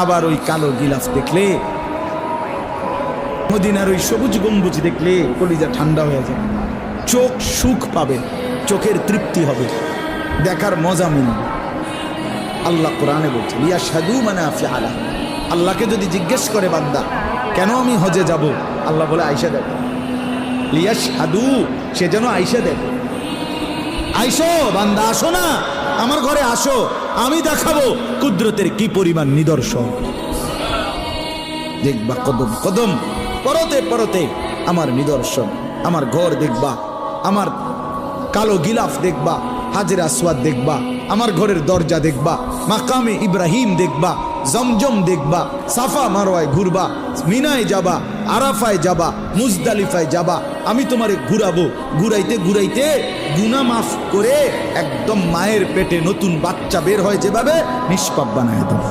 আবার ওই কালো গিলাফ দেখলে, মদিনার ওই সবুজ গম্বুজ দেখলে কলিজা ঠান্ডা হয়ে যায়, চোখ সুখ পাবে, চোখের তৃপ্তি হবে, দেখার মজা মিলবে। আল্লাহ কোরআনে বলছে ইয়াশহাদু মানাফিআ লাহুম। আল্লাহকে যদি জিজ্ঞেস করে বান্দা কেন আমি হজে যাব, আল্লাহ বলে আয়েশা দেখো, লিয়াশহাদু, সে যেন আয়েশা দেখো। আইসো বান্দা, আসো না আমার ঘরে, আসো, আমি দেখাবো কুদরতের কি পরিমাণ নিদর্শন। দেখবা কদম কদম, পরতে পরতে আমার নিদর্শন, আমার ঘর দেখবা, আমার কালো গিলাফ দেখবা, হাজরে আসওয়াদ দেখবা, আমার ঘরের দরজা দেখবা, মাকামে ইব্রাহিম দেখবা, জমজম দেখবা, সাফা মারওয়ায় ঘুরবা, মিনায় যাবা, আরাফায় যাবা, মুজদালিফায় যাবা, আমি তোমারে ঘুরাবো, ঘুরাইতে ঘুরাইতে গুনাহ মাফ করে একদম মায়ের পেটে নতুন বাচ্চা বের হয় যেভাবে, নিষ্পাপ বানায় দেবো।